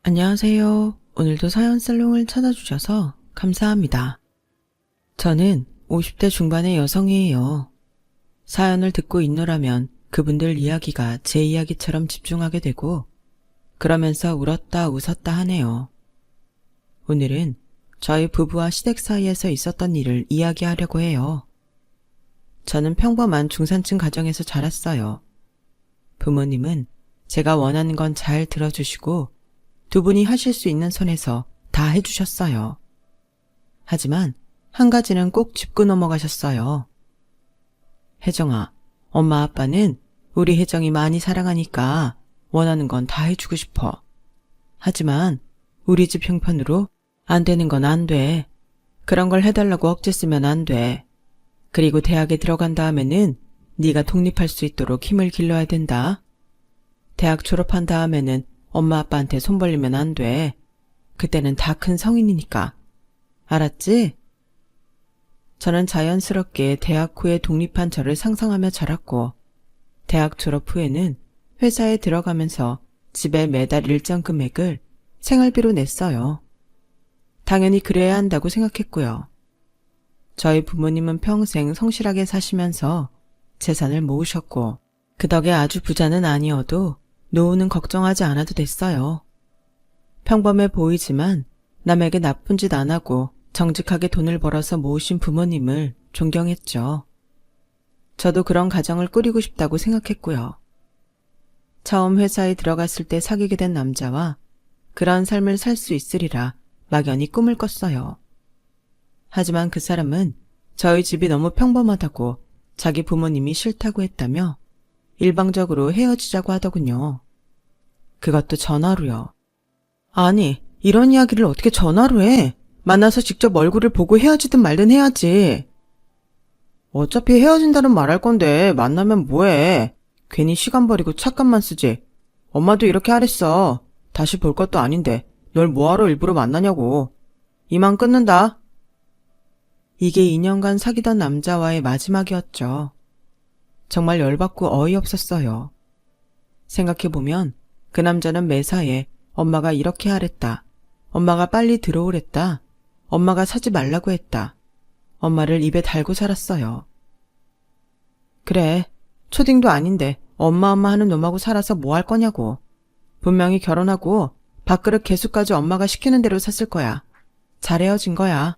안녕하세요. 오늘도 사연 살롱을 찾아주셔서 감사합니다. 저는 50대 중반의 여성이에요. 사연을 듣고 있노라면 그분들 이야기가 제 이야기처럼 집중하게 되고 그러면서 울었다 웃었다 하네요. 오늘은 저희 부부와 시댁 사이에서 있었던 일을 이야기하려고 해요. 저는 평범한 중산층 가정에서 자랐어요. 부모님은 제가 원하는 건 잘 들어주시고 두 분이 하실 수 있는 선에서 다 해주셨어요. 하지만 한 가지는 꼭 짚고 넘어가셨어요. 혜정아, 엄마 아빠는 우리 혜정이 많이 사랑하니까 원하는 건 다 해주고 싶어. 하지만 우리 집 형편으로 안 되는 건 안 돼. 그런 걸 해달라고 억지 쓰면 안 돼. 그리고 대학에 들어간 다음에는 네가 독립할 수 있도록 힘을 길러야 된다. 대학 졸업한 다음에는 엄마 아빠한테 손 벌리면 안 돼. 그때는 다 큰 성인이니까. 알았지? 저는 자연스럽게 대학 후에 독립한 저를 상상하며 자랐고 대학 졸업 후에는 회사에 들어가면서 집에 매달 일정 금액을 생활비로 냈어요. 당연히 그래야 한다고 생각했고요. 저희 부모님은 평생 성실하게 사시면서 재산을 모으셨고 그 덕에 아주 부자는 아니어도 노후는 걱정하지 않아도 됐어요. 평범해 보이지만 남에게 나쁜 짓 안 하고 정직하게 돈을 벌어서 모으신 부모님을 존경했죠. 저도 그런 가정을 꾸리고 싶다고 생각했고요. 처음 회사에 들어갔을 때 사귀게 된 남자와 그런 삶을 살 수 있으리라 막연히 꿈을 꿨어요. 하지만 그 사람은 저희 집이 너무 평범하다고 자기 부모님이 싫다고 했다며 일방적으로 헤어지자고 하더군요. 그것도 전화로요. 아니, 이런 이야기를 어떻게 전화로 해? 만나서 직접 얼굴을 보고 헤어지든 말든 해야지. 어차피 헤어진다는 말 할 건데 만나면 뭐해? 괜히 시간 버리고 찻값만 쓰지. 엄마도 이렇게 하랬어. 다시 볼 것도 아닌데 널 뭐하러 일부러 만나냐고. 이만 끊는다. 이게 2년간 사귀던 남자와의 마지막이었죠. 정말 열받고 어이없었어요. 생각해보면 그 남자는 매사에 엄마가 이렇게 하랬다. 엄마가 빨리 들어오랬다. 엄마가 사지 말라고 했다. 엄마를 입에 달고 살았어요. 그래, 초딩도 아닌데 엄마 하는 놈하고 살아서 뭐 할 거냐고. 분명히 결혼하고 밥그릇 개수까지 엄마가 시키는 대로 샀을 거야. 잘 헤어진 거야.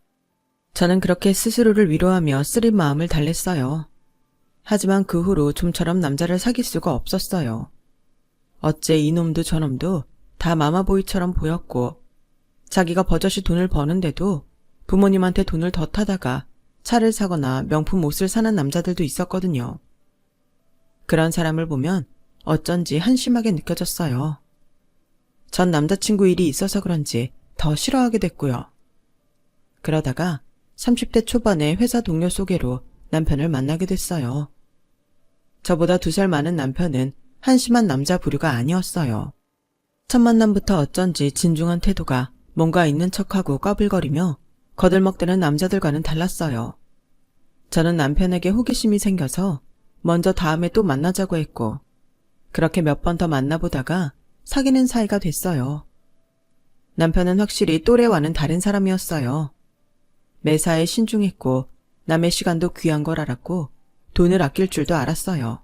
저는 그렇게 스스로를 위로하며 쓰린 마음을 달랬어요. 하지만 그 후로 좀처럼 남자를 사귈 수가 없었어요. 어째 이놈도 저놈도 다 마마보이처럼 보였고 자기가 버젓이 돈을 버는데도 부모님한테 돈을 더 타다가 차를 사거나 명품 옷을 사는 남자들도 있었거든요. 그런 사람을 보면 어쩐지 한심하게 느껴졌어요. 전 남자친구 일이 있어서 그런지 더 싫어하게 됐고요. 그러다가 30대 초반에 회사 동료 소개로 남편을 만나게 됐어요. 저보다 2살 많은 남편은 한심한 남자 부류가 아니었어요. 첫 만남부터 어쩐지 진중한 태도가 뭔가 있는 척하고 꺼불거리며 거들먹대는 남자들과는 달랐어요. 저는 남편에게 호기심이 생겨서 먼저 다음에 또 만나자고 했고 그렇게 몇 번 더 만나보다가 사귀는 사이가 됐어요. 남편은 확실히 또래와는 다른 사람이었어요. 매사에 신중했고 남의 시간도 귀한 걸 알았고 돈을 아낄 줄도 알았어요.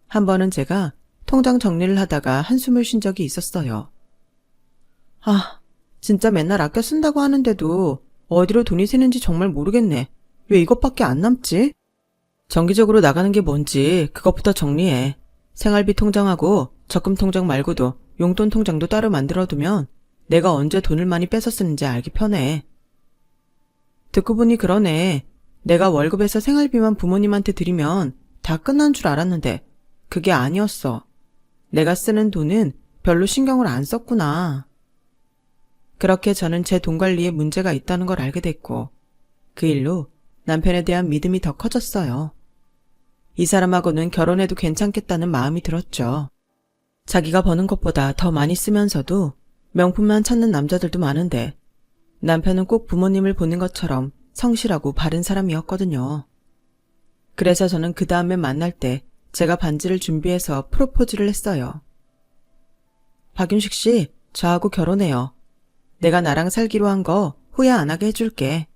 한 번은 제가 통장 정리를 하다가 한숨을 쉰 적이 있었어요. 아, 진짜 맨날 아껴 쓴다고 하는데도 어디로 돈이 새는지 정말 모르겠네. 왜 이것밖에 안 남지? 정기적으로 나가는 게 뭔지 그것부터 정리해. 생활비 통장하고 적금 통장 말고도 용돈 통장도 따로 만들어두면 내가 언제 돈을 많이 뺏어 쓰는지 알기 편해. 듣고 보니 그러네. 내가 월급에서 생활비만 부모님한테 드리면 다 끝난 줄 알았는데 그게 아니었어. 내가 쓰는 돈은 별로 신경을 안 썼구나. 그렇게 저는 제 돈 관리에 문제가 있다는 걸 알게 됐고 그 일로 남편에 대한 믿음이 더 커졌어요. 이 사람하고는 결혼해도 괜찮겠다는 마음이 들었죠. 자기가 버는 것보다 더 많이 쓰면서도 명품만 찾는 남자들도 많은데 남편은 꼭 부모님을 보는 것처럼 성실하고 바른 사람이었거든요. 그래서 저는 그 다음에 만날 때 제가 반지를 준비해서 프로포즈를 했어요. 박윤식 씨, 저하고 결혼해요. 내가 나랑 살기로 한 거 후회 안 하게 해줄게.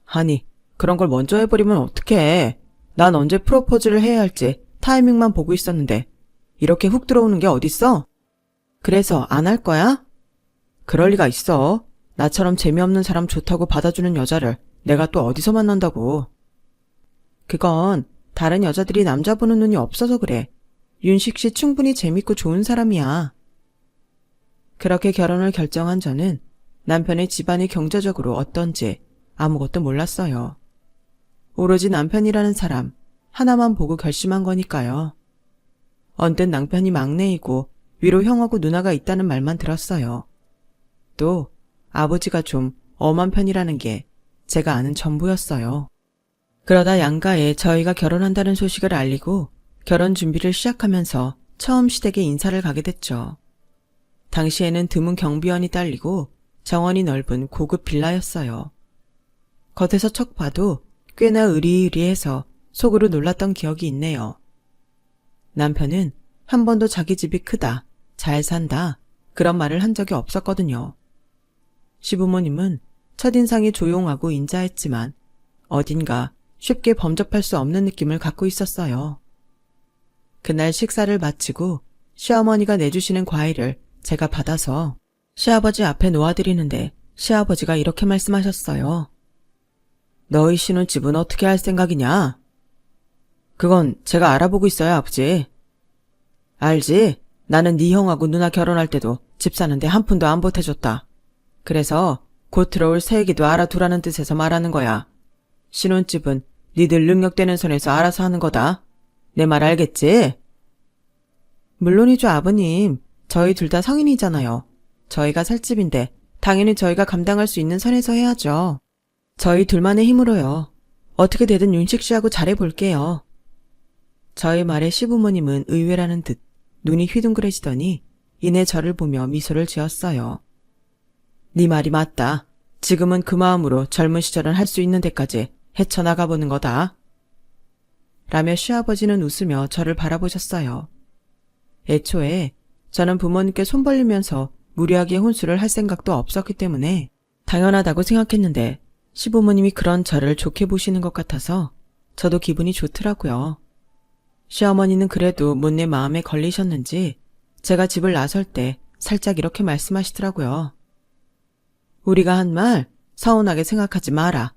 아니, 그런 걸 먼저 해버리면 어떡해. 난 언제 프로포즈를 해야 할지 타이밍만 보고 있었는데 이렇게 훅 들어오는 게 어딨어? 그래서 안 할 거야? 그럴 리가 있어. 나처럼 재미없는 사람 좋다고 받아주는 여자를 내가 또 어디서 만난다고. 그건 다른 여자들이 남자 보는 눈이 없어서 그래. 윤식 씨 충분히 재밌고 좋은 사람이야. 그렇게 결혼을 결정한 저는 남편의 집안이 경제적으로 어떤지 아무것도 몰랐어요. 오로지 남편이라는 사람 하나만 보고 결심한 거니까요. 언뜻 남편이 막내이고 위로 형하고 누나가 있다는 말만 들었어요. 또 아버지가 좀 엄한 편이라는 게 제가 아는 전부였어요. 그러다 양가에 저희가 결혼한다는 소식을 알리고 결혼 준비를 시작하면서 처음 시댁에 인사를 가게 됐죠. 당시에는 드문 경비원이 딸리고 정원이 넓은 고급 빌라였어요. 겉에서 척 봐도 꽤나 의리의리해서 속으로 놀랐던 기억이 있네요. 남편은 한 번도 자기 집이 크다, 잘 산다 그런 말을 한 적이 없었거든요. 시부모님은 첫인상이 조용하고 인자했지만 어딘가 쉽게 범접할 수 없는 느낌을 갖고 있었어요. 그날 식사를 마치고 시어머니가 내주시는 과일을 제가 받아서 시아버지 앞에 놓아드리는데 시아버지가 이렇게 말씀하셨어요. 너희 신혼집은 어떻게 할 생각이냐? 그건 제가 알아보고 있어요, 아버지. 알지? 나는 네 형하고 누나 결혼할 때도 집 사는데 한 푼도 안 보태줬다. 그래서 곧 들어올 새애기도 알아두라는 뜻에서 말하는 거야. 신혼집은 니들 능력되는 선에서 알아서 하는 거다. 내 말 알겠지? 물론이죠, 아버님. 저희 둘 다 성인이잖아요. 저희가 살 집인데 당연히 저희가 감당할 수 있는 선에서 해야죠. 저희 둘만의 힘으로요. 어떻게 되든 윤식 씨하고 잘해볼게요. 저의 말에 시부모님은 의외라는 듯 눈이 휘둥그레지더니 이내 저를 보며 미소를 지었어요. 네 말이 맞다. 지금은 그 마음으로 젊은 시절은 할 수 있는 데까지 헤쳐나가보는 거다. 라며 시아버지는 웃으며 저를 바라보셨어요. 애초에 저는 부모님께 손 벌리면서 무리하게 혼수를 할 생각도 없었기 때문에 당연하다고 생각했는데 시부모님이 그런 저를 좋게 보시는 것 같아서 저도 기분이 좋더라고요. 시어머니는 그래도 못내 마음에 걸리셨는지 제가 집을 나설 때 살짝 이렇게 말씀하시더라고요. 우리가 한 말 서운하게 생각하지 마라.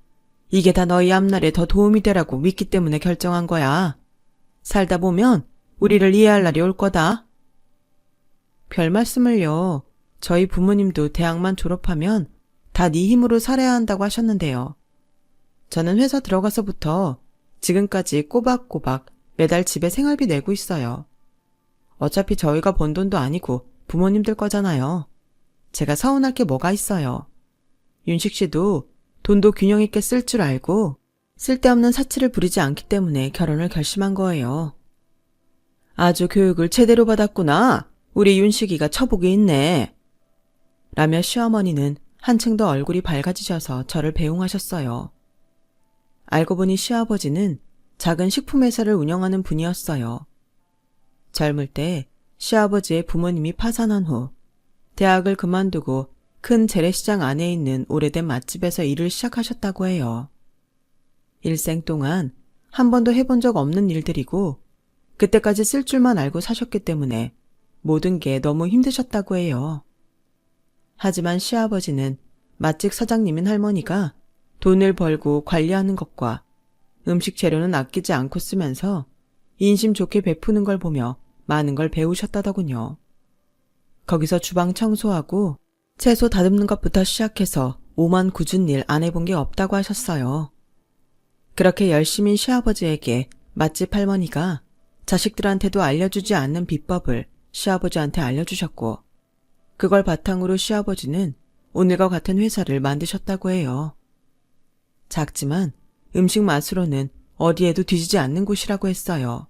이게 다 너희 앞날에 더 도움이 되라고 믿기 때문에 결정한 거야. 살다 보면 우리를 이해할 날이 올 거다. 별 말씀을요. 저희 부모님도 대학만 졸업하면 다 네 힘으로 살아야 한다고 하셨는데요. 저는 회사 들어가서부터 지금까지 꼬박꼬박 매달 집에 생활비 내고 있어요. 어차피 저희가 번 돈도 아니고 부모님들 거잖아요. 제가 서운할 게 뭐가 있어요. 윤식 씨도 돈도 균형 있게 쓸 줄 알고 쓸데없는 사치를 부리지 않기 때문에 결혼을 결심한 거예요. 아주 교육을 제대로 받았구나. 우리 윤식이가 처복이 있네. 라며 시어머니는 한층 더 얼굴이 밝아지셔서 저를 배웅하셨어요. 알고 보니 시아버지는 작은 식품회사를 운영하는 분이었어요. 젊을 때 시아버지의 부모님이 파산한 후 대학을 그만두고 큰 재래시장 안에 있는 오래된 맛집에서 일을 시작하셨다고 해요. 일생 동안 한 번도 해본 적 없는 일들이고 그때까지 쓸 줄만 알고 사셨기 때문에 모든 게 너무 힘드셨다고 해요. 하지만 시아버지는 맛집 사장님인 할머니가 돈을 벌고 관리하는 것과 음식 재료는 아끼지 않고 쓰면서 인심 좋게 베푸는 걸 보며 많은 걸 배우셨다더군요. 거기서 주방 청소하고 채소 다듬는 것부터 시작해서 오만 굳은 일 안 해본 게 없다고 하셨어요. 그렇게 열심인 시아버지에게 맛집 할머니가 자식들한테도 알려주지 않는 비법을 시아버지한테 알려주셨고 그걸 바탕으로 시아버지는 오늘과 같은 회사를 만드셨다고 해요. 작지만 음식 맛으로는 어디에도 뒤지지 않는 곳이라고 했어요.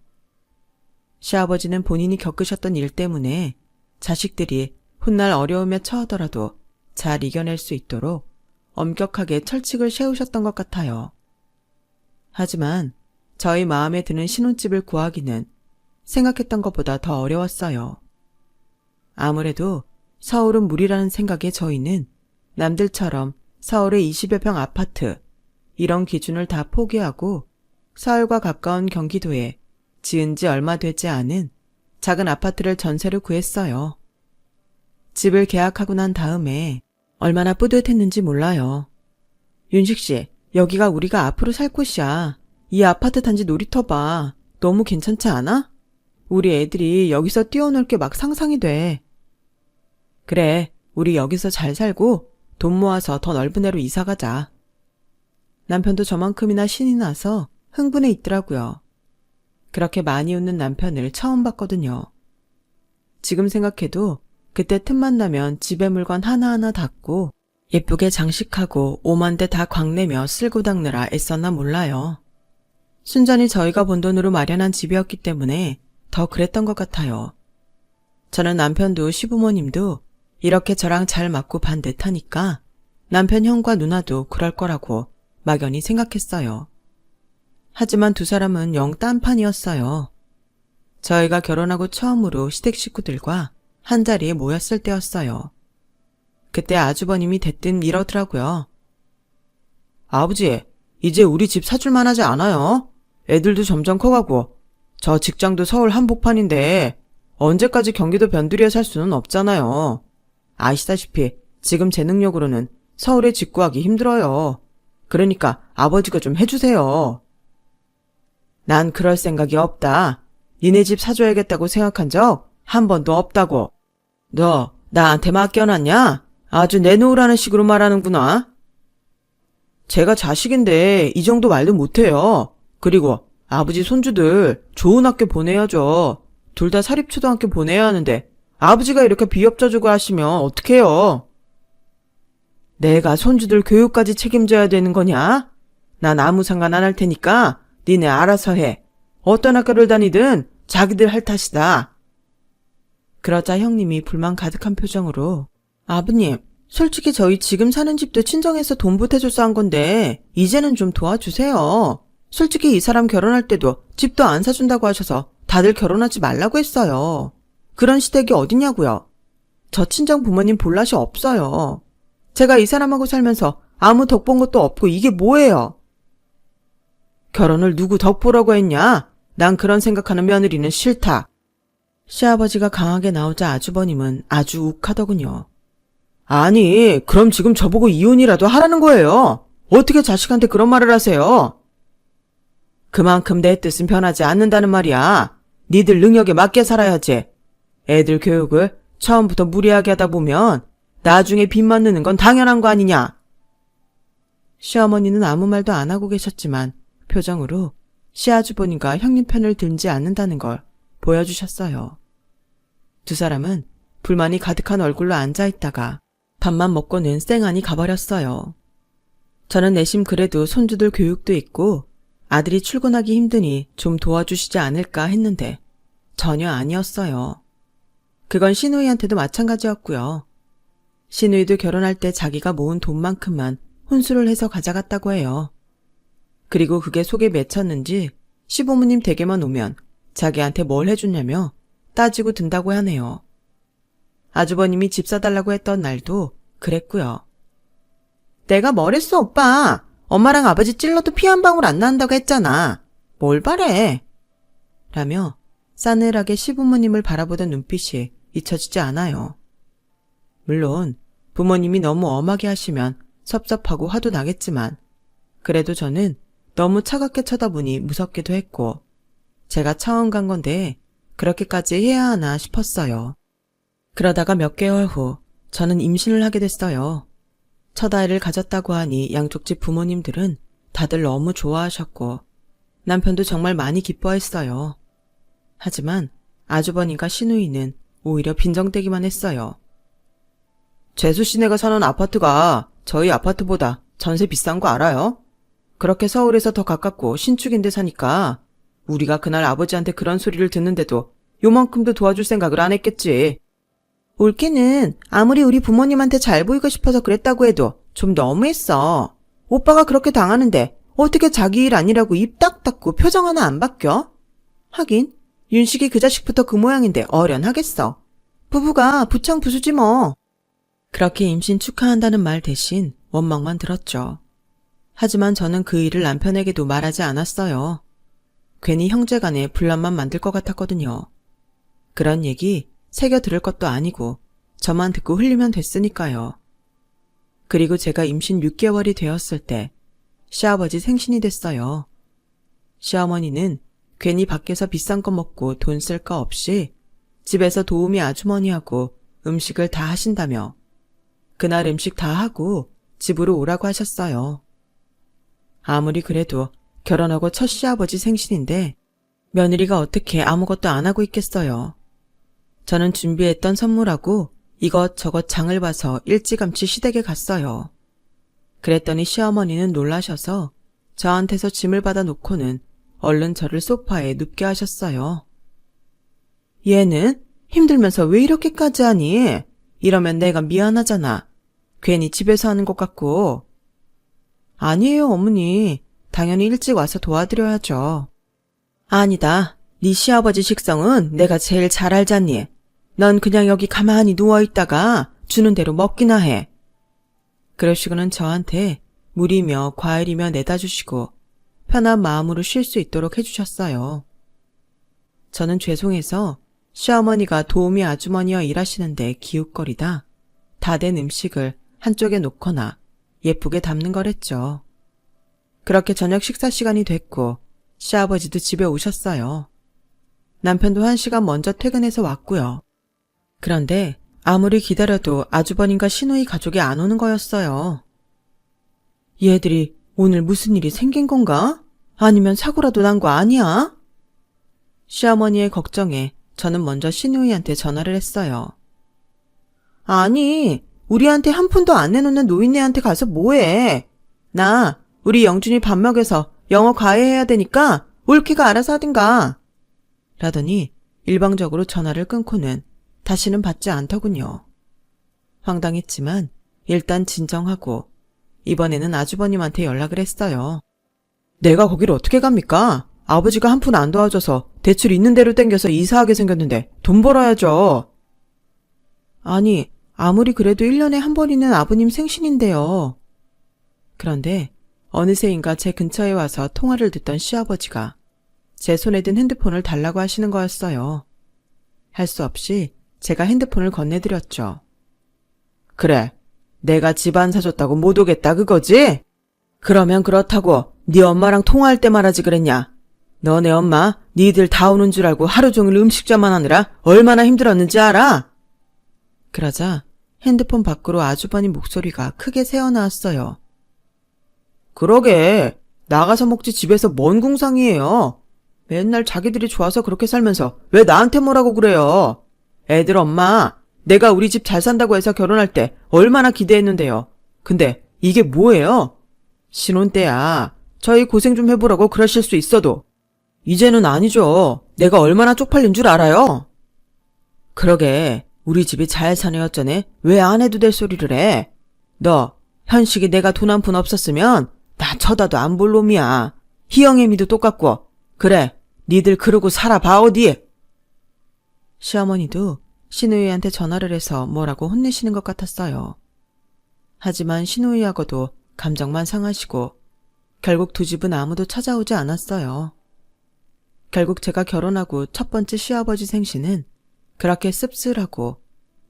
시아버지는 본인이 겪으셨던 일 때문에 자식들이 훗날 어려움에 처하더라도 잘 이겨낼 수 있도록 엄격하게 철칙을 세우셨던 것 같아요. 하지만 저희 마음에 드는 신혼집을 구하기는 생각했던 것보다 더 어려웠어요. 아무래도 서울은 무리라는 생각에 저희는 남들처럼 서울의 20여 평 아파트, 이런 기준을 다 포기하고 서울과 가까운 경기도에 지은 지 얼마 되지 않은 작은 아파트를 전세로 구했어요. 집을 계약하고 난 다음에 얼마나 뿌듯했는지 몰라요. 윤식 씨, 여기가 우리가 앞으로 살 곳이야. 이 아파트 단지 놀이터 봐. 너무 괜찮지 않아? 우리 애들이 여기서 뛰어놀 게 막 상상이 돼. 그래, 우리 여기서 잘 살고 돈 모아서 더 넓은 데로 이사 가자. 남편도 저만큼이나 신이 나서 흥분해 있더라고요. 그렇게 많이 웃는 남편을 처음 봤거든요. 지금 생각해도 그때 틈만 나면 집에 물건 하나하나 닦고 예쁘게 장식하고 오만대 다 광내며 쓸고 닦느라 애썼나 몰라요. 순전히 저희가 번 돈으로 마련한 집이었기 때문에 더 그랬던 것 같아요. 저는 남편도 시부모님도 이렇게 저랑 잘 맞고 반듯하니까 남편 형과 누나도 그럴 거라고 막연히 생각했어요. 하지만 두 사람은 영 딴판이었어요. 저희가 결혼하고 처음으로 시댁 식구들과 한자리에 모였을 때였어요. 그때 아주버님이 대뜸 이러더라고요. 아버지, 이제 우리 집 사줄만 하지 않아요? 애들도 점점 커가고 저 직장도 서울 한복판인데 언제까지 경기도 변두리에 살 수는 없잖아요. 아시다시피 지금 제 능력으로는 서울에 집 구하기 힘들어요. 그러니까 아버지가 좀 해주세요. 난 그럴 생각이 없다. 니네 집 사줘야겠다고 생각한 적 한 번도 없다고. 너 나한테 맡겨놨냐? 아주 내놓으라는 식으로 말하는구나. 제가 자식인데 이 정도 말도 못해요. 그리고 아버지 손주들 좋은 학교 보내야죠. 둘 다 사립초등학교 보내야 하는데 아버지가 이렇게 비협조주고 하시면 어떡해요? 내가 손주들 교육까지 책임져야 되는 거냐? 난 아무 상관 안 할 테니까 니네 알아서 해. 어떤 학교를 다니든 자기들 할 탓이다. 그러자 형님이 불만 가득한 표정으로 아버님, 솔직히 저희 지금 사는 집도 친정에서 돈 보태줘서 한 건데 이제는 좀 도와주세요. 솔직히 이 사람 결혼할 때도 집도 안 사준다고 하셔서 다들 결혼하지 말라고 했어요. 그런 시댁이 어디냐고요. 저 친정 부모님 볼낯이 없어요. 제가 이 사람하고 살면서 아무 덕 본 것도 없고 이게 뭐예요? 결혼을 누구 덕 보라고 했냐? 난 그런 생각하는 며느리는 싫다. 시아버지가 강하게 나오자 아주버님은 아주 욱하더군요. 아니, 그럼 지금 저보고 이혼이라도 하라는 거예요. 어떻게 자식한테 그런 말을 하세요? 그만큼 내 뜻은 변하지 않는다는 말이야. 니들 능력에 맞게 살아야지. 애들 교육을 처음부터 무리하게 하다 보면 나중에 빚만 느는 건 당연한 거 아니냐. 시어머니는 아무 말도 안 하고 계셨지만 표정으로 시아주버님과 형님 편을 들지 않는다는 걸 보여주셨어요. 두 사람은 불만이 가득한 얼굴로 앉아있다가 밥만 먹고는 쌩안이 가버렸어요. 저는 내심 그래도 손주들 교육도 있고 아들이 출근하기 힘드니 좀 도와주시지 않을까 했는데 전혀 아니었어요. 그건 시누이한테도 마찬가지였고요. 시누이도 결혼할 때 자기가 모은 돈만큼만 혼수를 해서 가져갔다고 해요. 그리고 그게 속에 맺혔는지 시부모님 댁에만 오면 자기한테 뭘 해줬냐며 따지고 든다고 하네요. 아주버님이 집 사달라고 했던 날도 그랬고요. 내가 뭘 했어, 오빠? 엄마랑 아버지 찔러도 피 한 방울 안 난다고 했잖아. 뭘 바래? 라며 싸늘하게 시부모님을 바라보던 눈빛이 잊혀지지 않아요. 물론 부모님이 너무 엄하게 하시면 섭섭하고 화도 나겠지만 그래도 저는 너무 차갑게 쳐다보니 무섭기도 했고 제가 처음 간 건데 그렇게까지 해야 하나 싶었어요. 그러다가 몇 개월 후 저는 임신을 하게 됐어요. 첫 아이를 가졌다고 하니 양쪽 집 부모님들은 다들 너무 좋아하셨고 남편도 정말 많이 기뻐했어요. 하지만 아주버님과 시누이는 오히려 빈정대기만 했어요. 재수 씨네가 사는 아파트가 저희 아파트보다 전세 비싼 거 알아요? 그렇게 서울에서 더 가깝고 신축인데 사니까 우리가 그날 아버지한테 그런 소리를 듣는데도 요만큼도 도와줄 생각을 안 했겠지. 올케는 아무리 우리 부모님한테 잘 보이고 싶어서 그랬다고 해도 좀 너무했어. 오빠가 그렇게 당하는데 어떻게 자기 일 아니라고 입 딱 닫고 표정 하나 안 바뀌어? 하긴 윤식이 그 자식부터 그 모양인데 어련하겠어. 부부가 부창부수지 뭐. 그렇게 임신 축하한다는 말 대신 원망만 들었죠. 하지만 저는 그 일을 남편에게도 말하지 않았어요. 괜히 형제간에 분란만 만들 것 같았거든요. 그런 얘기 새겨 들을 것도 아니고 저만 듣고 흘리면 됐으니까요. 그리고 제가 임신 6개월이 되었을 때 시아버지 생신이 됐어요. 시어머니는 괜히 밖에서 비싼 거 먹고 돈 쓸 거 없이 집에서 도우미 아주머니하고 음식을 다 하신다며 그날 음식 다 하고 집으로 오라고 하셨어요. 아무리 그래도 결혼하고 첫 시아버지 생신인데 며느리가 어떻게 아무것도 안 하고 있겠어요. 저는 준비했던 선물하고 이것저것 장을 봐서 일찌감치 시댁에 갔어요. 그랬더니 시어머니는 놀라셔서 저한테서 짐을 받아놓고는 얼른 저를 소파에 눕게 하셨어요. 얘는 힘들면서 왜 이렇게까지 하니? 이러면 내가 미안하잖아. 괜히 집에서 하는 것 같고. 아니에요, 어머니. 당연히 일찍 와서 도와드려야죠. 아니다. 네 시아버지 식성은 내가 제일 잘 알잖니. 넌 그냥 여기 가만히 누워있다가 주는 대로 먹기나 해. 그러시고는 저한테 물이며 과일이며 내다 주시고 편한 마음으로 쉴 수 있도록 해주셨어요. 저는 죄송해서 시어머니가 도우미 아주머니와 일하시는데 기웃거리다 다 된 음식을 한쪽에 놓거나 예쁘게 담는 거랬죠. 그렇게 저녁 식사 시간이 됐고 시아버지도 집에 오셨어요. 남편도 1시간 먼저 퇴근해서 왔고요. 그런데 아무리 기다려도 아주버님과 시누이 가족이 안 오는 거였어요. 얘들이 오늘 무슨 일이 생긴 건가? 아니면 사고라도 난 거 아니야? 시어머니의 걱정에 저는 먼저 시누이한테 전화를 했어요. 아니, 우리한테 한 푼도 안 내놓는 노인네한테 가서 뭐해? 나 우리 영준이 밥 먹여서 영어 과외해야 되니까 올케가 알아서 하든가. 라더니 일방적으로 전화를 끊고는 다시는 받지 않더군요. 황당했지만 일단 진정하고 이번에는 아주버님한테 연락을 했어요. 내가 거기를 어떻게 갑니까? 아버지가 한 푼 안 도와줘서 대출 있는 대로 땡겨서 이사하게 생겼는데 돈 벌어야죠. 아니, 아무리 그래도 1년에 한 번 있는 아버님 생신인데요. 그런데 어느새인가 제 근처에 와서 통화를 듣던 시아버지가 제 손에 든 핸드폰을 달라고 하시는 거였어요. 할 수 없이 제가 핸드폰을 건네드렸죠. 그래, 내가 집 안 사줬다고 못 오겠다 그거지? 그러면 그렇다고 네 엄마랑 통화할 때 말하지 그랬냐? 너네 엄마 니들 다 오는 줄 알고 하루 종일 음식점만 하느라 얼마나 힘들었는지 알아? 그러자 핸드폰 밖으로 아주버님 목소리가 크게 새어나왔어요. 그러게, 나가서 먹지 집에서 뭔 궁상이에요. 맨날 자기들이 좋아서 그렇게 살면서 왜 나한테 뭐라고 그래요? 애들 엄마, 내가 우리 집 잘 산다고 해서 결혼할 때 얼마나 기대했는데요. 근데 이게 뭐예요? 신혼 때야 저희 고생 좀 해보라고 그러실 수 있어도 이제는 아니죠. 내가 얼마나 쪽팔린 줄 알아요? 그러게, 우리 집이 잘 사네 어쩌네 왜 안 해도 될 소리를 해? 너 현식이 내가 돈 한 푼 없었으면 나 쳐다도 안 볼 놈이야. 희영애미도 똑같고. 그래, 니들 그러고 살아봐 어디. 시어머니도 시누이한테 전화를 해서 뭐라고 혼내시는 것 같았어요. 하지만 시누이하고도 감정만 상하시고 결국 두 집은 아무도 찾아오지 않았어요. 결국 제가 결혼하고 첫 번째 시아버지 생신은 그렇게 씁쓸하고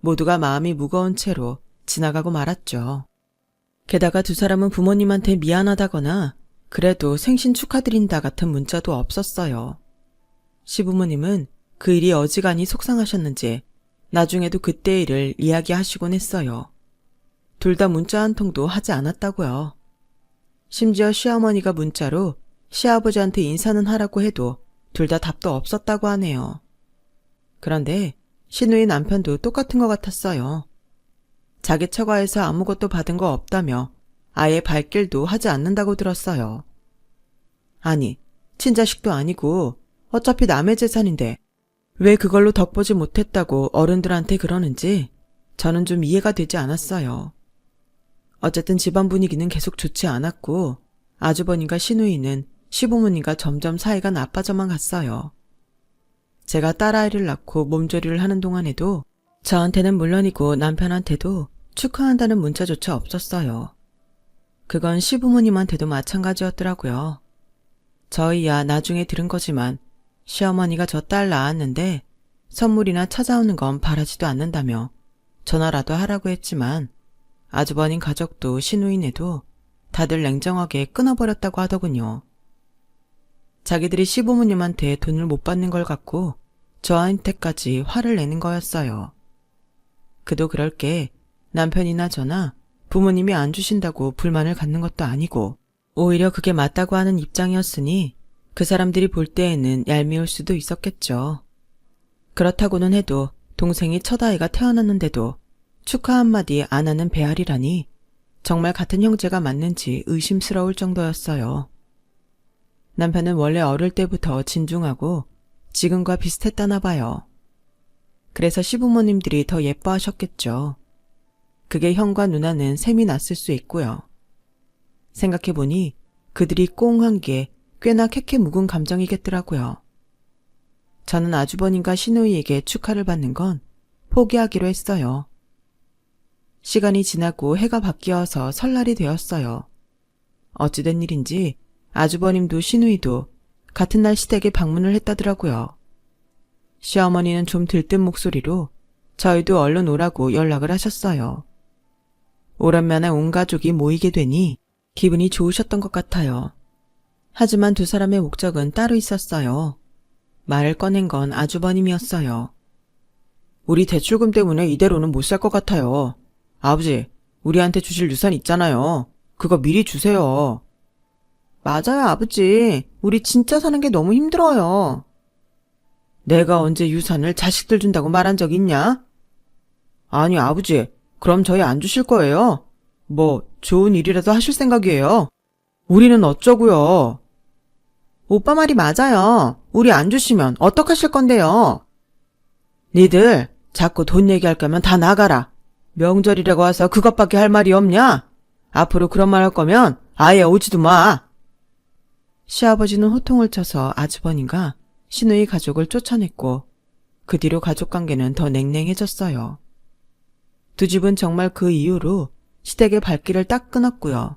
모두가 마음이 무거운 채로 지나가고 말았죠. 게다가 두 사람은 부모님한테 미안하다거나 그래도 생신 축하드린다 같은 문자도 없었어요. 시부모님은 그 일이 어지간히 속상하셨는지 나중에도 그때 일을 이야기하시곤 했어요. 둘 다 문자 한 통도 하지 않았다고요. 심지어 시어머니가 문자로 시아버지한테 인사는 하라고 해도 둘 다 답도 없었다고 하네요. 그런데 시누이 남편도 똑같은 것 같았어요. 자기 처가에서 아무것도 받은 거 없다며 아예 발길도 하지 않는다고 들었어요. 아니, 친자식도 아니고 어차피 남의 재산인데 왜 그걸로 덕보지 못했다고 어른들한테 그러는지 저는 좀 이해가 되지 않았어요. 어쨌든 집안 분위기는 계속 좋지 않았고 아주버님과 시누이는 시부모님과 점점 사이가 나빠져만 갔어요. 제가 딸아이를 낳고 몸조리를 하는 동안에도 저한테는 물론이고 남편한테도 축하한다는 문자조차 없었어요. 그건 시부모님한테도 마찬가지였더라고요. 저희야 나중에 들은 거지만 시어머니가 저 딸 낳았는데 선물이나 찾아오는 건 바라지도 않는다며 전화라도 하라고 했지만 아주버님 가족도 시누이네도 다들 냉정하게 끊어버렸다고 하더군요. 자기들이 시부모님한테 돈을 못 받는 걸 갖고 저한테까지 화를 내는 거였어요. 그도 그럴 게 남편이나 저나 부모님이 안 주신다고 불만을 갖는 것도 아니고 오히려 그게 맞다고 하는 입장이었으니 그 사람들이 볼 때에는 얄미울 수도 있었겠죠. 그렇다고는 해도 동생이 첫 아이가 태어났는데도 축하 한마디 안 하는 배알이라니 정말 같은 형제가 맞는지 의심스러울 정도였어요. 남편은 원래 어릴 때부터 진중하고 지금과 비슷했다나 봐요. 그래서 시부모님들이 더 예뻐하셨겠죠. 그게 형과 누나는 셈이 났을 수 있고요. 생각해보니 그들이 꽁한 게 꽤나 캐캐 묵은 감정이겠더라고요. 저는 아주버님과 시누이에게 축하를 받는 건 포기하기로 했어요. 시간이 지나고 해가 바뀌어서 설날이 되었어요. 어찌된 일인지 아주버님도 시누이도 같은 날 시댁에 방문을 했다더라고요. 시어머니는 좀 들뜬 목소리로 저희도 얼른 오라고 연락을 하셨어요. 오랜만에 온 가족이 모이게 되니 기분이 좋으셨던 것 같아요. 하지만 두 사람의 목적은 따로 있었어요. 말을 꺼낸 건 아주버님이었어요. 우리 대출금 때문에 이대로는 못 살 것 같아요. 아버지, 우리한테 주실 유산 있잖아요. 그거 미리 주세요. 맞아요, 아버지. 우리 진짜 사는 게 너무 힘들어요. 내가 언제 유산을 자식들 준다고 말한 적 있냐? 아니, 아버지, 그럼 저희 안 주실 거예요? 뭐 좋은 일이라도 하실 생각이에요? 우리는 어쩌고요? 오빠 말이 맞아요. 우리 안 주시면 어떡하실 건데요? 니들 자꾸 돈 얘기할 거면 다 나가라. 명절이라고 와서 그것밖에 할 말이 없냐? 앞으로 그런 말 할 거면 아예 오지도 마. 시아버지는 호통을 쳐서 아주버님과 시누이 가족을 쫓아냈고 그 뒤로 가족관계는 더 냉랭해졌어요. 두 집은 정말 그 이후로 시댁의 발길을 딱 끊었고요.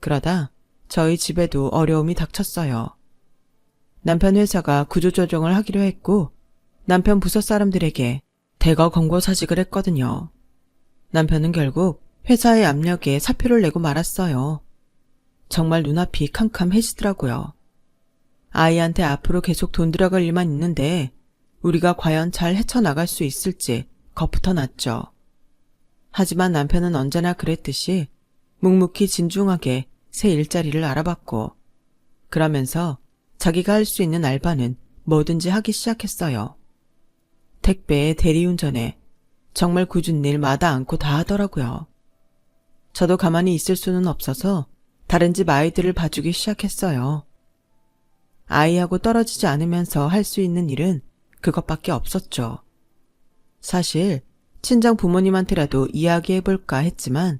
그러다 저희 집에도 어려움이 닥쳤어요. 남편 회사가 구조조정을 하기로 했고 남편 부서 사람들에게 대거 권고사직을 했거든요. 남편은 결국 회사의 압력에 사표를 내고 말았어요. 정말 눈앞이 캄캄해지더라고요. 아이한테 앞으로 계속 돈 들어갈 일만 있는데 우리가 과연 잘 헤쳐나갈 수 있을지 겁부터 났죠. 하지만 남편은 언제나 그랬듯이 묵묵히 진중하게 새 일자리를 알아봤고 그러면서 자기가 할 수 있는 알바는 뭐든지 하기 시작했어요. 택배에 대리운전에 정말 굳은 일 마다 않고 다 하더라고요. 저도 가만히 있을 수는 없어서 다른 집 아이들을 봐주기 시작했어요. 아이하고 떨어지지 않으면서 할 수 있는 일은 그것밖에 없었죠. 사실 친정 부모님한테라도 이야기해볼까 했지만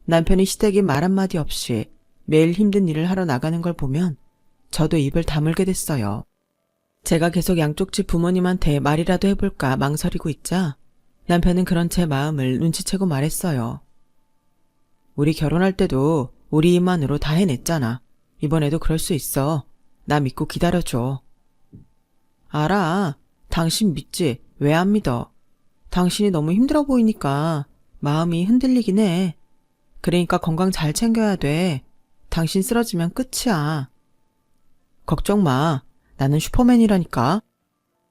남편이 시댁에 말 한마디 없이 매일 힘든 일을 하러 나가는 걸 보면 저도 입을 다물게 됐어요. 제가 계속 양쪽 집 부모님한테 말이라도 해볼까 망설이고 있자 남편은 그런 제 마음을 눈치채고 말했어요. 우리 결혼할 때도 우리 입만으로 다 해냈잖아. 이번에도 그럴 수 있어. 나 믿고 기다려줘. 알아. 당신 믿지. 왜 안 믿어? 당신이 너무 힘들어 보이니까 마음이 흔들리긴 해. 그러니까 건강 잘 챙겨야 돼. 당신 쓰러지면 끝이야. 걱정 마. 나는 슈퍼맨이라니까.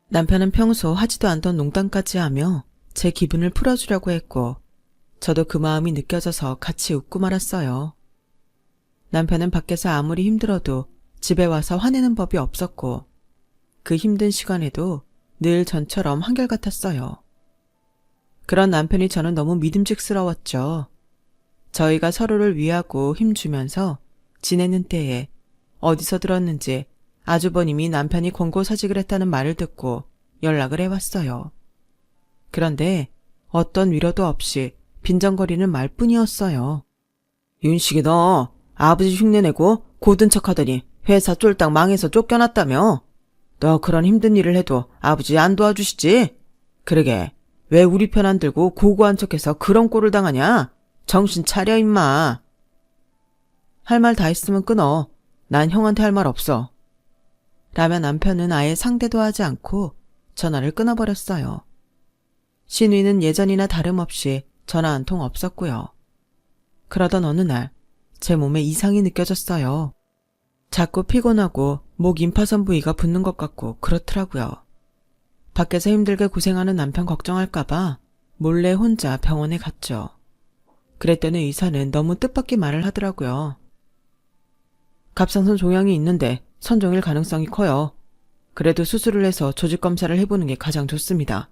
남편은 평소 하지도 않던 농담까지 하며 제 기분을 풀어주려고 했고 저도 그 마음이 느껴져서 같이 웃고 말았어요. 남편은 밖에서 아무리 힘들어도 집에 와서 화내는 법이 없었고 그 힘든 시간에도 늘 전처럼 한결같았어요. 그런 남편이 저는 너무 믿음직스러웠죠. 저희가 서로를 위하고 힘주면서 지내는 때에 어디서 들었는지 아주버님이 남편이 권고사직을 했다는 말을 듣고 연락을 해왔어요. 그런데 어떤 위로도 없이 빈정거리는 말뿐이었어요. 윤식이 너 아버지 흉내내고 고든 척하더니 회사 쫄딱 망해서 쫓겨났다며? 너 그런 힘든 일을 해도 아버지 안 도와주시지? 그러게 왜 우리 편 안 들고 고고한 척해서 그런 꼴을 당하냐? 정신 차려 임마. 할 말 다 했으면 끊어. 난 형한테 할 말 없어. 라며 남편은 아예 상대도 하지 않고 전화를 끊어버렸어요. 신우이는 예전이나 다름없이 전화 한 통 없었고요. 그러던 어느 날 제 몸에 이상이 느껴졌어요. 자꾸 피곤하고 목 임파선 부위가 붓는 것 같고 그렇더라고요. 밖에서 힘들게 고생하는 남편 걱정할까봐 몰래 혼자 병원에 갔죠. 그랬더니 의사는 너무 뜻밖의 말을 하더라고요. 갑상선 종양이 있는데 선종일 가능성이 커요. 그래도 수술을 해서 조직 검사를 해보는 게 가장 좋습니다.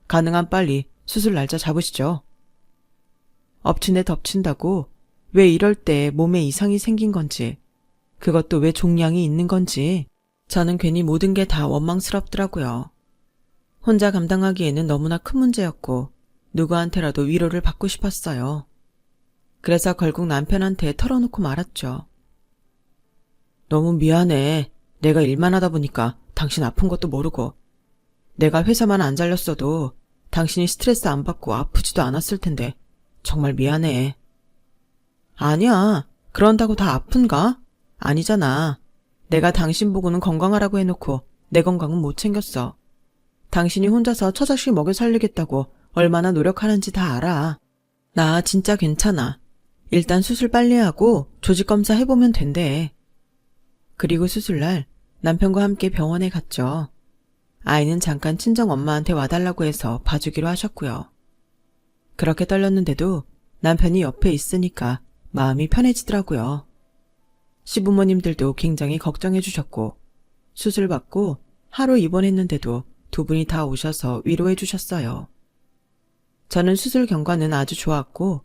가능한 빨리 수술 날짜 잡으시죠. 엎친 데 덮친다고 왜 이럴 때 몸에 이상이 생긴 건지, 그것도 왜 종양이 있는 건지 저는 괜히 모든 게 다 원망스럽더라고요. 혼자 감당하기에는 너무나 큰 문제였고 누구한테라도 위로를 받고 싶었어요. 그래서 결국 남편한테 털어놓고 말았죠. 너무 미안해. 내가 일만 하다 보니까 당신 아픈 것도 모르고. 내가 회사만 안 잘렸어도 당신이 스트레스 안 받고 아프지도 않았을 텐데 정말 미안해. 아니야. 그런다고 다 아픈가? 아니잖아. 내가 당신 보고는 건강하라고 해놓고 내 건강은 못 챙겼어. 당신이 혼자서 처자식 먹여 살리겠다고 얼마나 노력하는지 다 알아. 나 진짜 괜찮아. 일단 수술 빨리 하고 조직 검사 해보면 된대. 그리고 수술날 남편과 함께 병원에 갔죠. 아이는 잠깐 친정 엄마한테 와달라고 해서 봐주기로 하셨고요. 그렇게 떨렸는데도 남편이 옆에 있으니까 마음이 편해지더라고요. 시부모님들도 굉장히 걱정해 주셨고 수술 받고 하루 입원했는데도 두 분이 다 오셔서 위로해 주셨어요. 저는 수술 경과는 아주 좋았고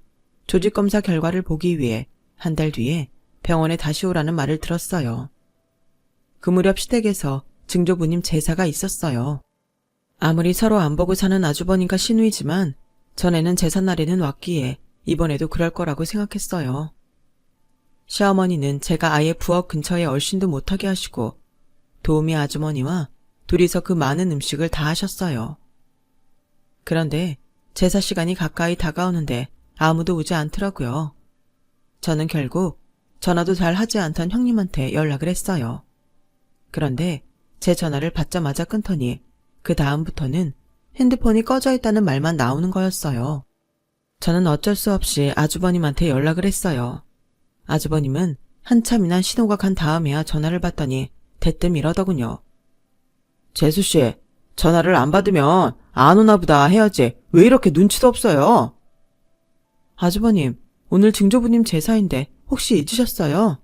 조직검사 결과를 보기 위해 한 달 뒤에 병원에 다시 오라는 말을 들었어요. 그 무렵 시댁에서 증조부님 제사가 있었어요. 아무리 서로 안 보고 사는 아주버님과 시누이지만 전에는 제삿날에는 왔기에 이번에도 그럴 거라고 생각했어요. 시어머니는 제가 아예 부엌 근처에 얼씬도 못하게 하시고 도우미 아주머니와 둘이서 그 많은 음식을 다 하셨어요. 그런데 제사 시간이 가까이 다가오는데 아무도 오지 않더라고요. 저는 결국 전화도 잘 하지 않던 형님한테 연락을 했어요. 그런데 제 전화를 받자마자 끊더니 그 다음부터는 핸드폰이 꺼져 있다는 말만 나오는 거였어요. 저는 어쩔 수 없이 아주버님한테 연락을 했어요. 아주버님은 한참이나 신호가 간 다음에야 전화를 받더니 대뜸 이러더군요. 재수씨, 전화를 안 받으면 안 오나 보다 해야지 왜 이렇게 눈치도 없어요? 아주버님, 오늘 증조부님 제사인데 혹시 잊으셨어요?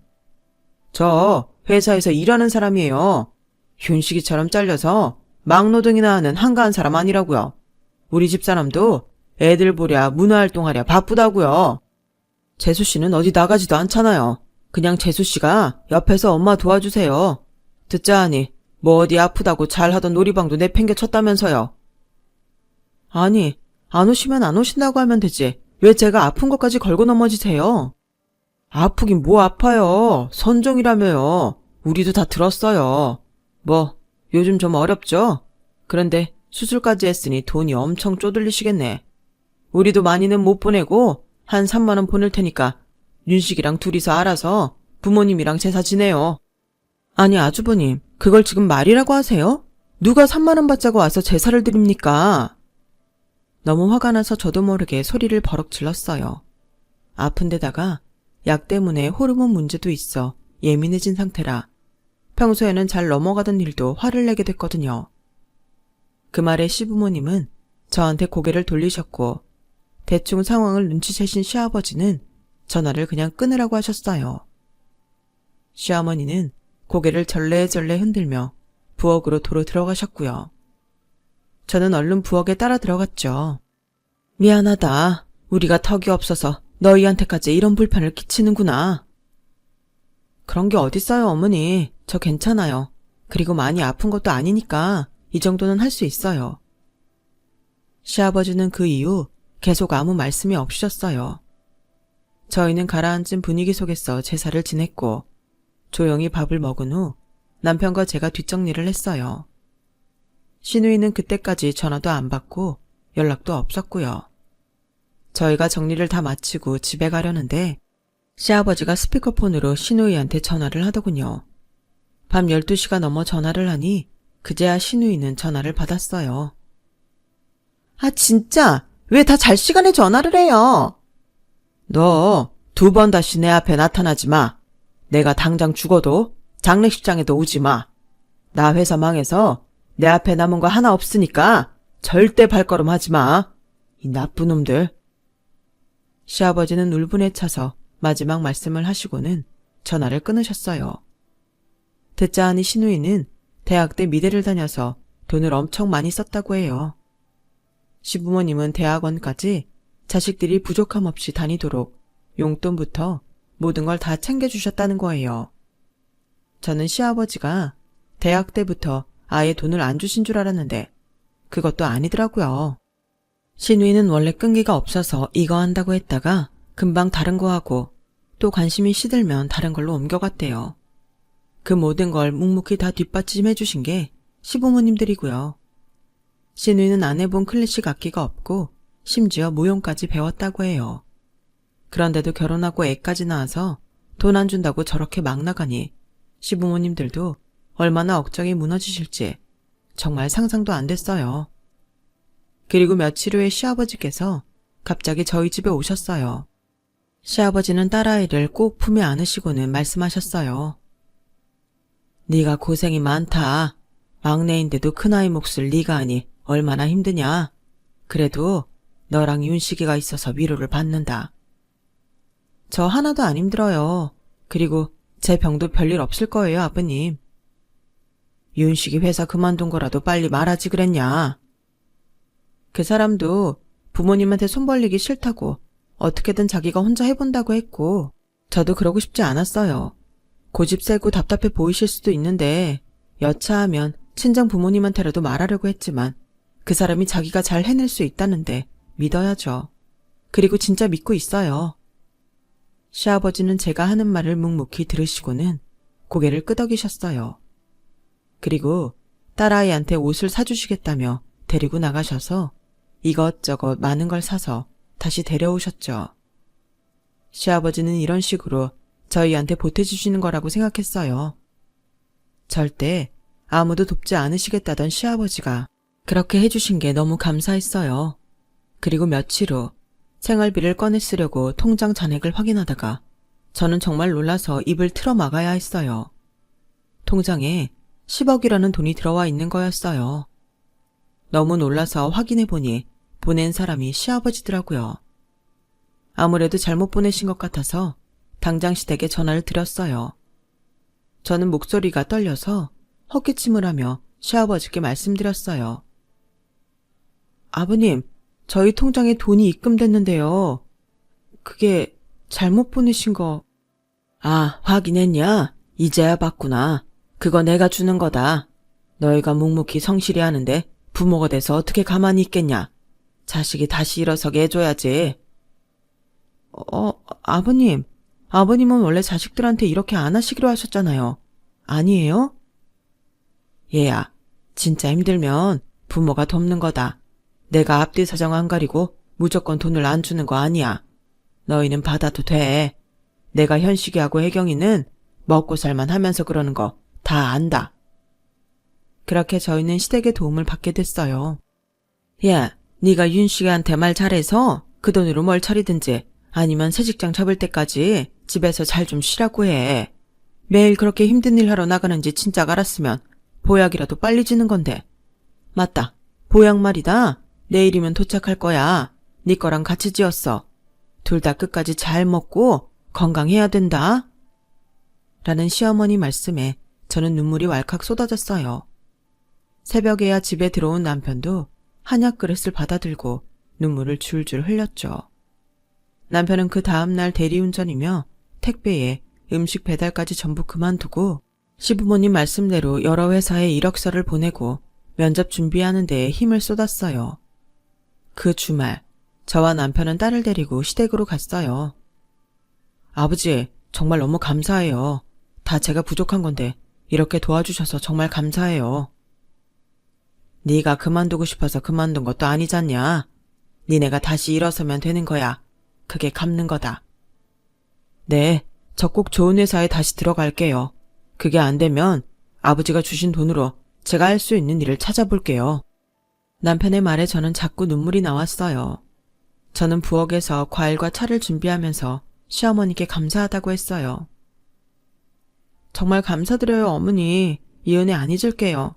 저 회사에서 일하는 사람이에요. 윤식이처럼 잘려서 막노동이나 하는 한가한 사람 아니라고요. 우리 집사람도 애들 보랴 문화활동하랴 바쁘다고요. 재수씨는 어디 나가지도 않잖아요. 그냥 재수씨가 옆에서 엄마 도와주세요. 듣자 하니 뭐 어디 아프다고 잘하던 놀이방도 내팽개쳤다면서요. 아니, 안 오시면 안 오신다고 하면 되지. 왜 제가 아픈 것까지 걸고 넘어지세요? 아프긴 뭐 아파요. 선종이라며요. 우리도 다 들었어요. 뭐 요즘 좀 어렵죠? 그런데 수술까지 했으니 돈이 엄청 쪼들리시겠네. 우리도 많이는 못 보내고 한 3만 원 보낼 테니까 윤식이랑 둘이서 알아서 부모님이랑 제사 지내요. 아니 아주버님, 그걸 지금 말이라고 하세요? 누가 3만 원 받자고 와서 제사를 드립니까? 너무 화가 나서 저도 모르게 소리를 버럭 질렀어요. 아픈 데다가 약 때문에 호르몬 문제도 있어 예민해진 상태라 평소에는 잘 넘어가던 일도 화를 내게 됐거든요. 그 말에 시부모님은 저한테 고개를 돌리셨고 대충 상황을 눈치채신 시아버지는 전화를 그냥 끊으라고 하셨어요. 시어머니는 고개를 절레절레 흔들며 부엌으로 도로 들어가셨고요. 저는 얼른 부엌에 따라 들어갔죠. 미안하다. 우리가 턱이 없어서 너희한테까지 이런 불편을 끼치는구나. 그런 게 어딨어요, 어머니. 저 괜찮아요. 그리고 많이 아픈 것도 아니니까 이 정도는 할 수 있어요. 시아버지는 그 이후 계속 아무 말씀이 없으셨어요. 저희는 가라앉은 분위기 속에서 제사를 지냈고 조용히 밥을 먹은 후 남편과 제가 뒷정리를 했어요. 시누이는 그때까지 전화도 안 받고 연락도 없었고요. 저희가 정리를 다 마치고 집에 가려는데 시아버지가 스피커폰으로 신우이한테 전화를 하더군요. 밤 12시가 넘어 전화를 하니 그제야 신우이는 전화를 받았어요. 아, 진짜 왜 다 잘 시간에 전화를 해요? 너 2번 다시 내 앞에 나타나지 마. 내가 당장 죽어도 장례식장에도 오지 마. 나 회사 망해서 내 앞에 남은 거 하나 없으니까 절대 발걸음 하지 마. 이 나쁜 놈들. 시아버지는 울분에 차서 마지막 말씀을 하시고는 전화를 끊으셨어요. 듣자 하니 신우이는 대학 때 미대를 다녀서 돈을 엄청 많이 썼다고 해요. 시부모님은 대학원까지 자식들이 부족함 없이 다니도록 용돈부터 모든 걸 다 챙겨주셨다는 거예요. 저는 시아버지가 대학 때부터 아예 돈을 안 주신 줄 알았는데 그것도 아니더라고요. 신우이는 원래 끈기가 없어서 이거 한다고 했다가 금방 다른 거 하고 또 관심이 시들면 다른 걸로 옮겨갔대요. 그 모든 걸 묵묵히 다 뒷받침해 주신 게 시부모님들이고요. 신우이는 안 해본 클래식 악기가 없고 심지어 무용까지 배웠다고 해요. 그런데도 결혼하고 애까지 낳아서 돈 안 준다고 저렇게 막 나가니 시부모님들도 얼마나 억장이 무너지실지 정말 상상도 안 됐어요. 그리고 며칠 후에 시아버지께서 갑자기 저희 집에 오셨어요. 시아버지는 딸아이를 꼭 품에 안으시고는 말씀하셨어요. 네가 고생이 많다. 막내인데도 큰아이 몫을 네가 하니 얼마나 힘드냐. 그래도 너랑 윤식이가 있어서 위로를 받는다. 저 하나도 안 힘들어요. 그리고 제 병도 별일 없을 거예요, 아버님. 윤식이 회사 그만둔 거라도 빨리 말하지 그랬냐. 그 사람도 부모님한테 손 벌리기 싫다고 어떻게든 자기가 혼자 해본다고 했고 저도 그러고 싶지 않았어요. 고집 세고 답답해 보이실 수도 있는데 여차하면 친정 부모님한테라도 말하려고 했지만 그 사람이 자기가 잘 해낼 수 있다는데 믿어야죠. 그리고 진짜 믿고 있어요. 시아버지는 제가 하는 말을 묵묵히 들으시고는 고개를 끄덕이셨어요. 그리고 딸아이한테 옷을 사주시겠다며 데리고 나가셔서 이것저것 많은 걸 사서 다시 데려오셨죠. 시아버지는 이런 식으로 저희한테 보태주시는 거라고 생각했어요. 절대 아무도 돕지 않으시겠다던 시아버지가 그렇게 해주신 게 너무 감사했어요. 그리고 며칠 후 생활비를 꺼내 쓰려고 통장 잔액을 확인하다가 저는 정말 놀라서 입을 틀어 막아야 했어요. 통장에 10억이라는 돈이 들어와 있는 거였어요. 너무 놀라서 확인해보니 보낸 사람이 시아버지더라고요. 아무래도 잘못 보내신 것 같아서 당장 시댁에 전화를 드렸어요. 저는 목소리가 떨려서 헛기침을 하며 시아버지께 말씀드렸어요. 아버님, 저희 통장에 돈이 입금됐는데요. 그게 잘못 보내신 거. 아, 확인했냐? 이제야 봤구나. 그거 내가 주는 거다. 너희가 묵묵히 성실히 하는데 부모가 돼서 어떻게 가만히 있겠냐. 자식이 다시 일어서게 해줘야지. 아버님. 아버님은 원래 자식들한테 이렇게 안 하시기로 하셨잖아요. 아니에요? 얘야, 진짜 힘들면 부모가 돕는 거다. 내가 앞뒤 사정 안 가리고 무조건 돈을 안 주는 거 아니야. 너희는 받아도 돼. 내가 현식이하고 혜경이는 먹고 살만 하면서 그러는 거 다 안다. 그렇게 저희는 시댁의 도움을 받게 됐어요. 야, 네가 윤식이한테 말 잘해서 그 돈으로 뭘 차리든지 아니면 새 직장 잡을 때까지 집에서 잘 좀 쉬라고 해. 매일 그렇게 힘든 일 하러 나가는지 진작 알았으면 보약이라도 빨리 지는 건데. 맞다. 보약 말이다. 내일이면 도착할 거야. 네 거랑 같이 지었어. 둘 다 끝까지 잘 먹고 건강해야 된다. 라는 시어머니 말씀에 저는 눈물이 왈칵 쏟아졌어요. 새벽에야 집에 들어온 남편도 한약 그릇을 받아들고 눈물을 줄줄 흘렸죠. 남편은 그 다음날 대리운전이며 택배에 음식 배달까지 전부 그만두고 시부모님 말씀대로 여러 회사에 이력서를 보내고 면접 준비하는 데에 힘을 쏟았어요. 그 주말 저와 남편은 딸을 데리고 시댁으로 갔어요. 아버지, 정말 너무 감사해요. 다 제가 부족한 건데 이렇게 도와주셔서 정말 감사해요. 네가 그만두고 싶어서 그만둔 것도 아니잖냐. 니네가 다시 일어서면 되는 거야. 그게 갚는 거다. 네, 저 꼭 좋은 회사에 다시 들어갈게요. 그게 안 되면 아버지가 주신 돈으로 제가 할 수 있는 일을 찾아볼게요. 남편의 말에 저는 자꾸 눈물이 나왔어요. 저는 부엌에서 과일과 차를 준비하면서 시어머니께 감사하다고 했어요. 정말 감사드려요, 어머니. 이 은혜 안 잊을게요.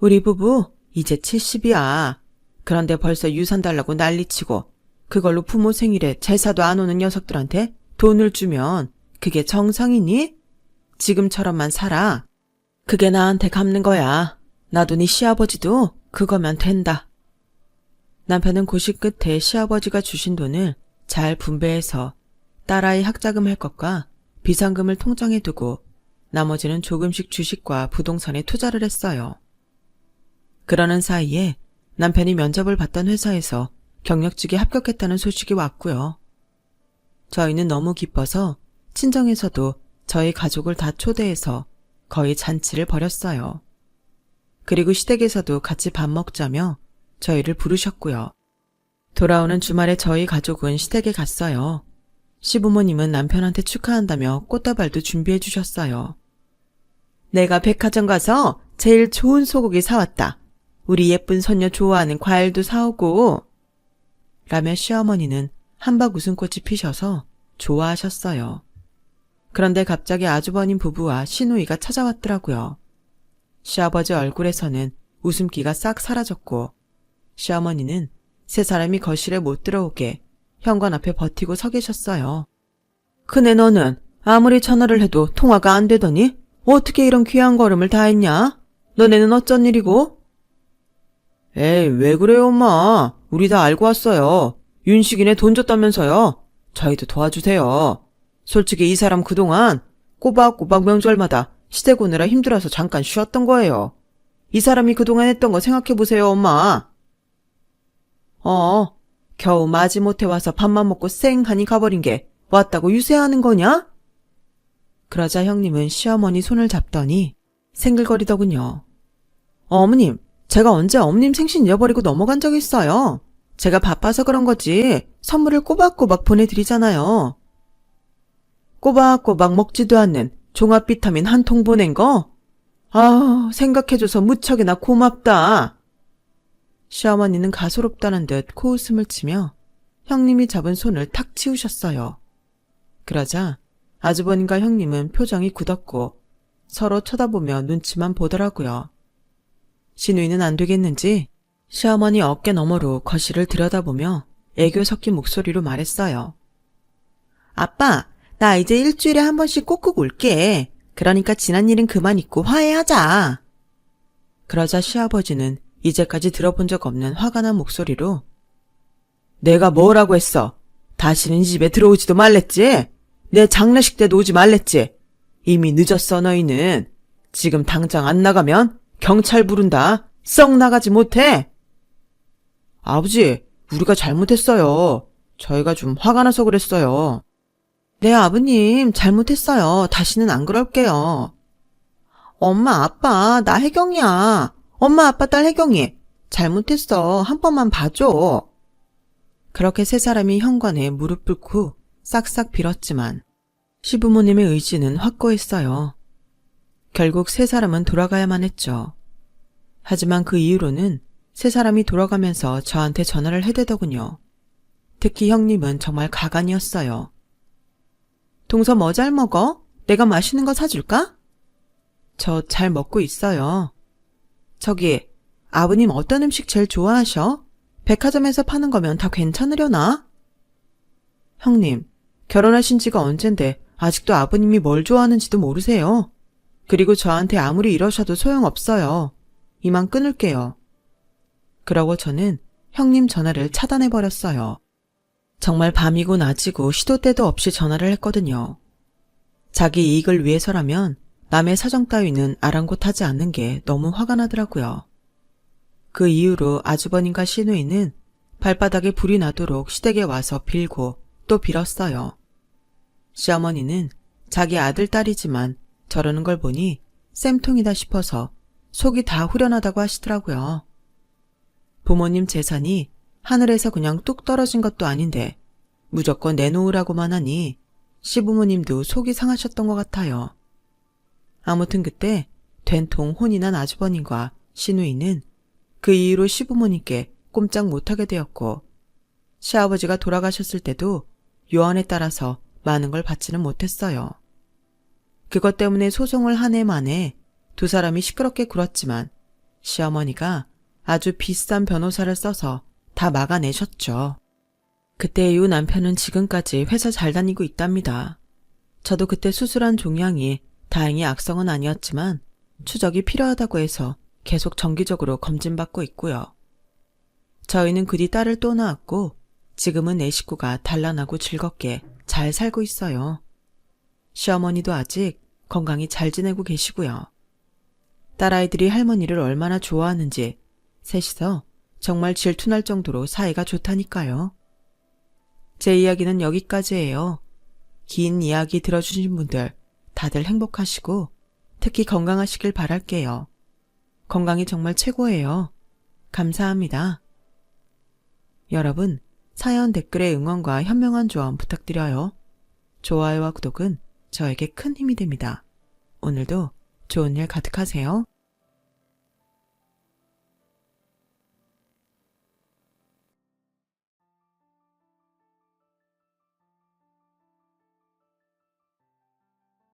우리 부부 이제 70이야. 그런데 벌써 유산 달라고 난리치고 그걸로 부모 생일에 제사도 안 오는 녀석들한테 돈을 주면 그게 정상이니? 지금처럼만 살아. 그게 나한테 갚는 거야. 나도 네 시아버지도 그거면 된다. 남편은 고시 끝에 시아버지가 주신 돈을 잘 분배해서 딸아이 학자금 할 것과 비상금을 통장에 두고 나머지는 조금씩 주식과 부동산에 투자를 했어요. 그러는 사이에 남편이 면접을 봤던 회사에서 경력직에 합격했다는 소식이 왔고요. 저희는 너무 기뻐서 친정에서도 저희 가족을 다 초대해서 거의 잔치를 벌였어요. 그리고 시댁에서도 같이 밥 먹자며 저희를 부르셨고요. 돌아오는 주말에 저희 가족은 시댁에 갔어요. 시부모님은 남편한테 축하한다며 꽃다발도 준비해 주셨어요. 내가 백화점 가서 제일 좋은 소고기 사왔다. 우리 예쁜 손녀 좋아하는 과일도 사오고. 라며 시어머니는 한박 웃음꽃이 피셔서 좋아하셨어요. 그런데 갑자기 아주버님 부부와 시누이가 찾아왔더라고요. 시아버지 얼굴에서는 웃음기가 싹 사라졌고 시어머니는 세 사람이 거실에 못 들어오게 현관 앞에 버티고 서 계셨어요. 그네 너는 아무리 전화를 해도 통화가 안 되더니 어떻게 이런 귀한 걸음을 다 했냐? 너네는 어쩐 일이고? 에이, 왜 그래요, 엄마? 우리 다 알고 왔어요. 윤식이네 돈 줬다면서요. 저희도 도와주세요. 솔직히 이 사람 그동안 꼬박꼬박 명절마다 시댁 오느라 힘들어서 잠깐 쉬었던 거예요. 이 사람이 그동안 했던 거 생각해보세요, 엄마. 겨우 마지못해 와서 밥만 먹고 쌩하니 가버린 게 왔다고 유세하는 거냐? 그러자 형님은 시어머니 손을 잡더니 생글거리더군요. 어머님, 제가 언제 어머님 생신 잃어버리고 넘어간 적 있어요. 제가 바빠서 그런 거지 선물을 꼬박꼬박 보내드리잖아요. 꼬박꼬박 먹지도 않는 종합 비타민 한 통 보낸 거? 아, 생각해줘서 무척이나 고맙다. 시어머니는 가소롭다는 듯 코웃음을 치며 형님이 잡은 손을 탁 치우셨어요. 그러자 아주버님과 형님은 표정이 굳었고 서로 쳐다보며 눈치만 보더라고요. 시누이는 안 되겠는지 시어머니 어깨 너머로 거실을 들여다보며 애교 섞인 목소리로 말했어요. 아빠, 나 이제 일주일에 한 번씩 꼭꼭 올게. 그러니까 지난 일은 그만 잊고 화해하자. 그러자 시아버지는 이제까지 들어본 적 없는 화가 난 목소리로 내가 뭐라고 했어? 다시는 이 집에 들어오지도 말랬지? 내 장례식 때도 오지 말랬지? 이미 늦었어 너희는. 지금 당장 안 나가면 경찰 부른다. 썩 나가지 못해. 아버지, 우리가 잘못했어요. 저희가 좀 화가 나서 그랬어요. 네, 아버님, 잘못했어요. 다시는 안 그럴게요. 엄마, 아빠, 나 혜경이야. 엄마, 아빠, 딸 혜경이. 잘못했어. 한 번만 봐줘. 그렇게 세 사람이 현관에 무릎 꿇고 싹싹 빌었지만 시부모님의 의지는 확고했어요. 결국 세 사람은 돌아가야만 했죠. 하지만 그 이후로는 세 사람이 돌아가면서 저한테 전화를 해대더군요. 특히 형님은 정말 가관이었어요. 동서 뭐 잘 먹어? 내가 맛있는 거 사줄까? 저 잘 먹고 있어요. 저기, 아버님 어떤 음식 제일 좋아하셔? 백화점에서 파는 거면 다 괜찮으려나? 형님, 결혼하신 지가 언젠데 아직도 아버님이 뭘 좋아하는지도 모르세요. 그리고 저한테 아무리 이러셔도 소용없어요. 이만 끊을게요. 그러고 저는 형님 전화를 차단해버렸어요. 정말 밤이고 낮이고 시도 때도 없이 전화를 했거든요. 자기 이익을 위해서라면 남의 사정 따위는 아랑곳하지 않는 게 너무 화가 나더라고요. 그 이후로 아주버님과 시누이는 발바닥에 불이 나도록 시댁에 와서 빌고 또 빌었어요. 시어머니는 자기 아들 딸이지만 저러는 걸 보니 쌤통이다 싶어서 속이 다 후련하다고 하시더라고요. 부모님 재산이 하늘에서 그냥 뚝 떨어진 것도 아닌데 무조건 내놓으라고만 하니 시부모님도 속이 상하셨던 것 같아요. 아무튼 그때 된통 혼이 난 아주버님과 시누이는 그 이후로 시부모님께 꼼짝 못하게 되었고, 시아버지가 돌아가셨을 때도 요한에 따라서 많은 걸 받지는 못했어요. 그것 때문에 소송을 한 해 만에 두 사람이 시끄럽게 굴었지만 시어머니가 아주 비싼 변호사를 써서 다 막아내셨죠. 그때 이후 남편은 지금까지 회사 잘 다니고 있답니다. 저도 그때 수술한 종양이 다행히 악성은 아니었지만 추적이 필요하다고 해서 계속 정기적으로 검진받고 있고요. 저희는 그 뒤 딸을 또 낳았고 지금은 네 식구가 단란하고 즐겁게 잘 살고 있어요. 시어머니도 아직 건강히 잘 지내고 계시고요. 딸아이들이 할머니를 얼마나 좋아하는지 셋이서 정말 질투날 정도로 사이가 좋다니까요. 제 이야기는 여기까지예요. 긴 이야기 들어주신 분들 다들 행복하시고 특히 건강하시길 바랄게요. 건강이 정말 최고예요. 감사합니다. 여러분, 사연 댓글에 응원과 현명한 조언 부탁드려요. 좋아요와 구독은 저에게 큰 힘이 됩니다. 오늘도 좋은 일 가득하세요.